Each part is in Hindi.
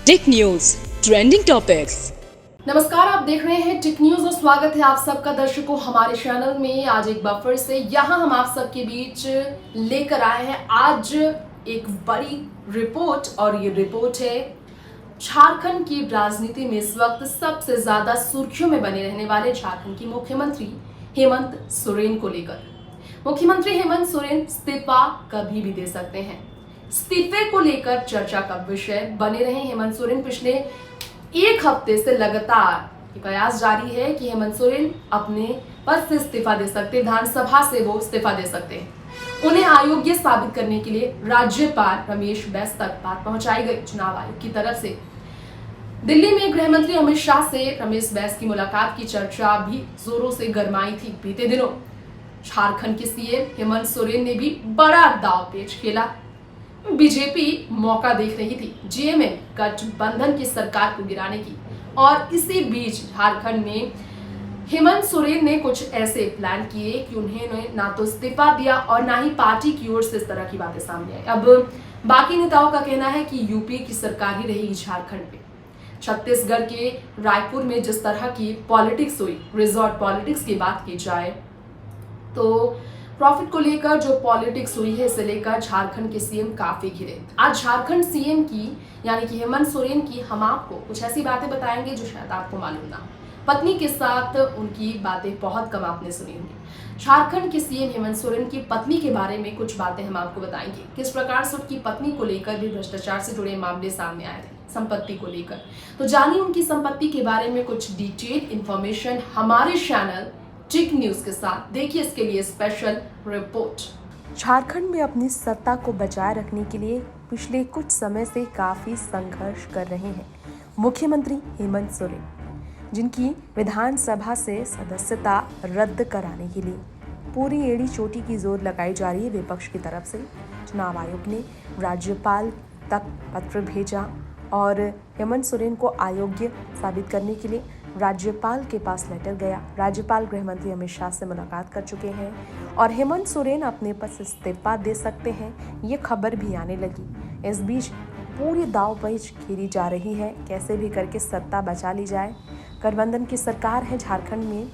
टिक न्यूज ट्रेंडिंग टॉपिक्स। नमस्कार, आप देख रहे हैं टिक न्यूज और स्वागत है आप सबका दर्शकों हमारे चैनल में। आज एक बार फिर से यहाँ हम आप सबके बीच लेकर आए हैं आज एक बड़ी रिपोर्ट, और ये रिपोर्ट है झारखंड की राजनीति में इस वक्त सबसे ज्यादा सुर्खियों में बने रहने वाले झारखंड की मुख्यमंत्री हेमंत सोरेन को लेकर। मुख्यमंत्री हेमंत सोरेन इस्तीफा कभी भी दे सकते हैं। इस्तीफे को लेकर चर्चा का विषय बने रहे हेमंत सोरेन। पिछले एक हफ्ते से लगातार ये प्रयास जारी है कि हेमंत सोरेन अपने पद से इस्तीफा दे सकते, विधानसभा से वो इस्तीफा दे सकते हैं। उन्हें अयोग्य साबित करने के लिए राज्यपाल रमेश बैस तक बात पहुंचाई गई। चुनाव आयोग की तरफ से दिल्ली में गृह मंत्री अमित शाह से रमेश बैस की मुलाकात की चर्चा भी जोरों से गरमाई थी। बीते दिनों झारखंड के सीएम हेमंत सोरेन ने भी बड़ा दांव पेच खेला। बीजेपी मौका देख रही थी जेएमएम गठबंधन की सरकार को गिराने की, और इसी बीच झारखंड में हेमंत सोरेन ने कुछ ऐसे प्लान किए कि उन्होंने ना तो इस्तीफा दिया और ना ही पार्टी की ओर से इस तरह की बातें सामने आई। अब बाकी नेताओं का कहना है कि यूपी की सरकार ही रहेगी झारखंड में। छत्तीसगढ़ के रायपुर में जिस तरह की पॉलिटिक्स हुई, रिजॉर्ट पॉलिटिक्स की बात की जाए तो प्रॉफिट को लेकर जो पॉलिटिक्स हुई है, इसे लेकर झारखंड के सीएम काफी घिरे। आज झारखंड सीएम की यानी कि हेमंत सोरेन की हम आपको कुछ ऐसी बातें बताएंगे जो शायद आपको मालूम ना हो। पत्नी के साथ उनकी बातें बहुत कम आपने सुनी होंगी। झारखंड के सीएम हेमंत सोरेन की पत्नी के बारे में कुछ बातें हम आपको बताएंगे। किस प्रकार से उनकी पत्नी को लेकर भी भ्रष्टाचार से जुड़े मामले सामने आए थे, संपत्ति को लेकर। तो जानिए उनकी संपत्ति के बारे में कुछ डिटेल इंफॉर्मेशन हमारे चैनल टिक न्यूज के साथ। देखिए इसके लिए स्पेशल रिपोर्ट। झारखंड में अपनी सत्ता को बचाए रखने के लिए पिछले कुछ समय से काफी संघर्ष कर रहे हैं मुख्यमंत्री हेमंत सोरेन, जिनकी विधानसभा से सदस्यता रद्द कराने के लिए पूरी एड़ी चोटी की जोर लगाई जा रही है विपक्ष की तरफ से। चुनाव आयोग ने राज्यपाल तक पत्र भेजा और हेमंत सोरेन को अयोग्य साबित करने के लिए राज्यपाल के पास लेटर गया। राज्यपाल गृह मंत्री अमित शाह से मुलाकात कर चुके हैं और हेमंत सोरेन अपने पद से इस्तीफा दे सकते हैं, ये खबर भी आने लगी। इस बीच पूरी दांवपेच खेली जा रही है, कैसे भी करके सत्ता बचा ली जाए। गठबंधन की सरकार है झारखंड में,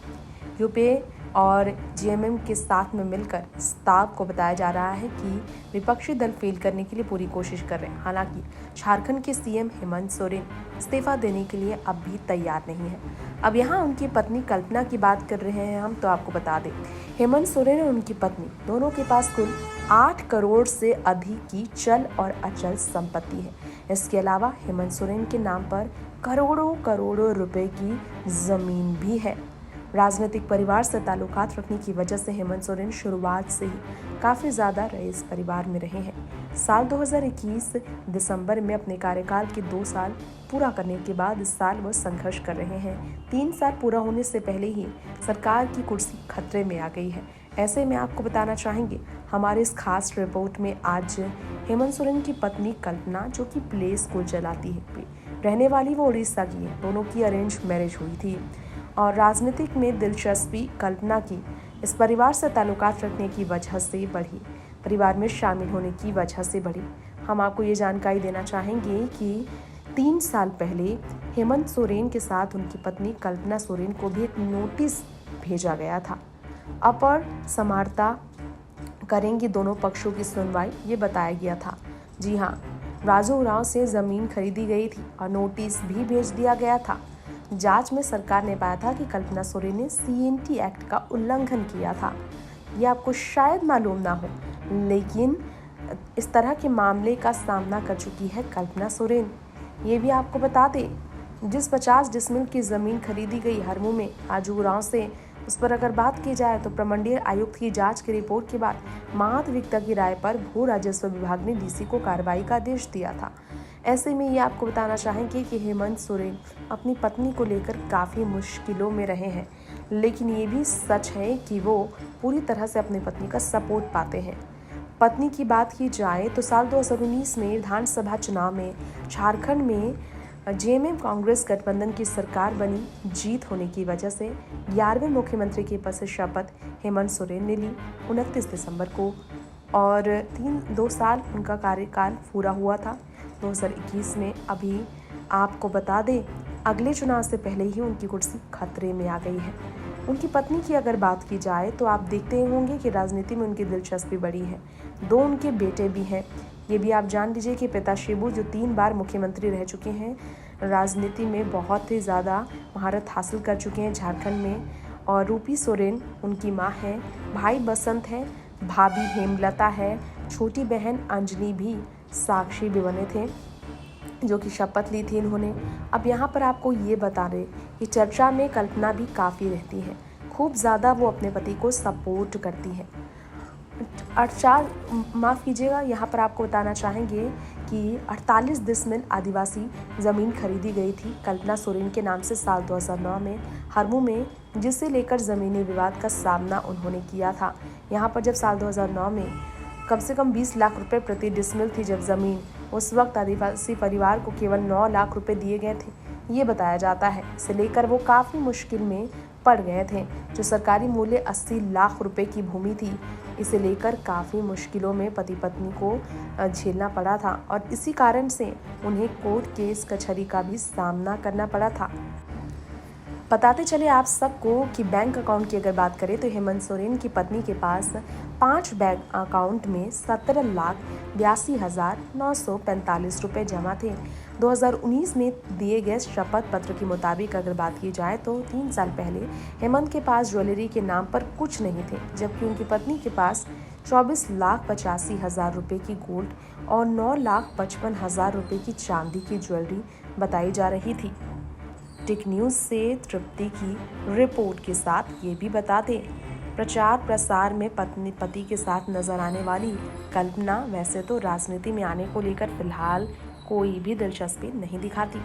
यूपीए और जेएमएम के साथ में मिलकर स्टाफ को बताया जा रहा है कि विपक्षी दल फेल करने के लिए पूरी कोशिश कर रहे हैं। हालांकि झारखंड के सीएम हेमंत सोरेन इस्तीफा देने के लिए अब भी तैयार नहीं है। अब यहाँ उनकी पत्नी कल्पना की बात कर रहे हैं हम, तो आपको बता दें हेमंत सोरेन और उनकी पत्नी दोनों के पास कुल 8 करोड़ से अधिक की चल और अचल संपत्ति है। इसके अलावा हेमंत सोरेन के नाम पर करोड़ों करोड़ों रुपए की जमीन भी है। राजनीतिक परिवार से ताल्लुकात रखने की वजह से हेमंत सोरेन शुरुआत से ही काफ़ी ज़्यादा रईस परिवार में रहे हैं। साल 2021 दिसंबर में अपने कार्यकाल के 2 साल पूरा करने के बाद इस साल वो संघर्ष कर रहे हैं। 3 साल पूरा होने से पहले ही सरकार की कुर्सी खतरे में आ गई है। ऐसे में आपको बताना चाहेंगे हमारे इस खास रिपोर्ट में आज हेमंत सोरेन की पत्नी कल्पना, जो कि प्ले स्कूल चलाती है, रहने वाली वो उड़ीसा की है। दोनों की अरेंज मैरिज हुई थी और राजनीतिक में दिलचस्पी कल्पना की इस परिवार से ताल्लुकात रखने की वजह से बढ़ी, परिवार में शामिल होने की वजह से बढ़ी। हम आपको ये जानकारी देना चाहेंगे कि 3 साल पहले हेमंत सोरेन के साथ उनकी पत्नी कल्पना सोरेन को भी एक नोटिस भेजा गया था। अपर समाहर्ता करेंगी दोनों पक्षों की सुनवाई, ये बताया गया था। जी हाँ, राजू उरांव से ज़मीन खरीदी गई थी और नोटिस भी भेज दिया गया था। जांच में सरकार ने पाया था कि कल्पना सोरेन ने सीएनटी एक्ट का उल्लंघन किया था। ये आपको शायद मालूम ना हो, लेकिन इस तरह के मामले का सामना कर चुकी है कल्पना सोरेन। ये भी आपको बता दें, जिस 50 डिसमिल की ज़मीन खरीदी गई हरमू में राजू उरांव से, उस पर अगर बात की जाए तो प्रमंडलीय आयुक्त की जांच की रिपोर्ट के बाद महाधिवक्ता की राय पर भू राजस्व विभाग ने डीसी को कार्रवाई का आदेश दिया था। ऐसे में ये आपको बताना चाहेंगे कि हेमंत सोरेन अपनी पत्नी को लेकर काफ़ी मुश्किलों में रहे हैं, लेकिन ये भी सच है कि वो पूरी तरह से अपनी पत्नी का सपोर्ट पाते हैं। पत्नी की बात की जाए तो साल 2019 में विधानसभा चुनाव में झारखंड में जेएमएम कांग्रेस गठबंधन की सरकार बनी। जीत होने की वजह से 11वें मुख्यमंत्री के पद से शपथ हेमंत सोरेन ने ली 29 दिसंबर को, और 2 साल उनका कार्यकाल पूरा हुआ था। 2021 में। अभी आपको बता दें, अगले चुनाव से पहले ही उनकी कुर्सी खतरे में आ गई है। उनकी पत्नी की अगर बात की जाए तो आप देखते होंगे कि राजनीति में उनकी दिलचस्पी बड़ी है। 2 उनके बेटे भी हैं। ये भी आप जान लीजिए कि पिता शिबू जो 3 बार मुख्यमंत्री रह चुके हैं, राजनीति में बहुत ही ज़्यादा महारत हासिल कर चुके हैं झारखंड में। और रूपी सोरेन उनकी माँ है, भाई बसंत है, भाभी हेमलता है, छोटी बहन अंजलि भी साक्षी भी बने थे, जो कि शपथ ली थी इन्होंने। अब यहाँ पर आपको ये बता दें कि चर्चा में कल्पना भी काफ़ी रहती है, खूब ज़्यादा वो अपने पति को सपोर्ट करती है। माफ़ कीजिएगा, यहाँ पर आपको बताना चाहेंगे कि 48 डिसमिल आदिवासी ज़मीन खरीदी गई थी कल्पना सोरेन के नाम से साल 2009 में हरमू में, जिसे लेकर ज़मीनी विवाद का सामना उन्होंने किया था। यहाँ पर जब साल 2009 में कम से कम 20 लाख रुपए प्रति डिसमिल थी जब ज़मीन, उस वक्त आदिवासी परिवार को केवल 9 लाख रुपए दिए गए थे, ये बताया जाता है। इसे लेकर वो काफ़ी मुश्किल में पड़ गए थे। जो सरकारी मूल्य 80 लाख रुपए की भूमि थी, इसे लेकर काफ़ी मुश्किलों में पति पत्नी को झेलना पड़ा था और इसी कारण से उन्हें कोर्ट केस कचहरी का भी सामना करना पड़ा था। बताते चले आप सबको कि बैंक अकाउंट की अगर बात करें तो हेमंत सोरेन की पत्नी के पास 5 बैंक अकाउंट में 17,82,945 रुपये जमा थे। 2019 में दिए गए शपथ पत्र के मुताबिक अगर बात की जाए तो 3 साल पहले हेमंत के पास ज्वेलरी के नाम पर कुछ नहीं थे, जबकि उनकी पत्नी के पास 24,85,000 रुपये की गोल्ड और 9,55,000 रुपये की चांदी की ज्वेलरी बताई जा रही थी। टिक न्यूज़ से तृप्ति की रिपोर्ट के साथ ये भी बता दें, प्रचार प्रसार में पति के साथ नजर आने वाली कल्पना वैसे तो राजनीति में आने को लेकर फिलहाल कोई भी दिलचस्पी नहीं दिखाती।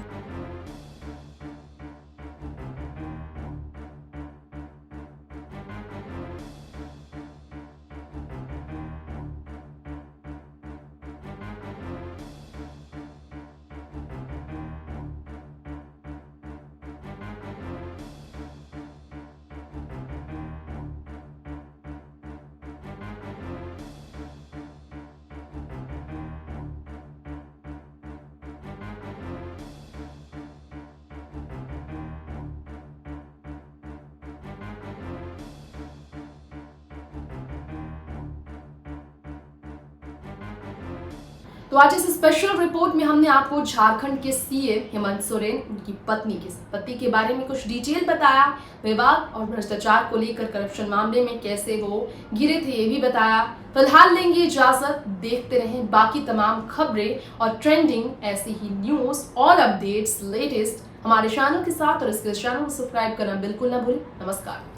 तो आज इस स्पेशल रिपोर्ट में हमने आपको झारखंड के सीएम हेमंत सोरेन, उनकी पत्नी के पति के बारे में कुछ डिटेल बताया। विवाद और भ्रष्टाचार को लेकर करप्शन मामले में कैसे वो घिरे थे ये भी बताया। फिलहाल लेंगे इजाजत, देखते रहें बाकी तमाम खबरें और ट्रेंडिंग ऐसी ही न्यूज और अपडेट्स लेटेस्ट हमारे चैनल के साथ, और इसके चैनल को सब्सक्राइब करना बिल्कुल ना भूलें। नमस्कार।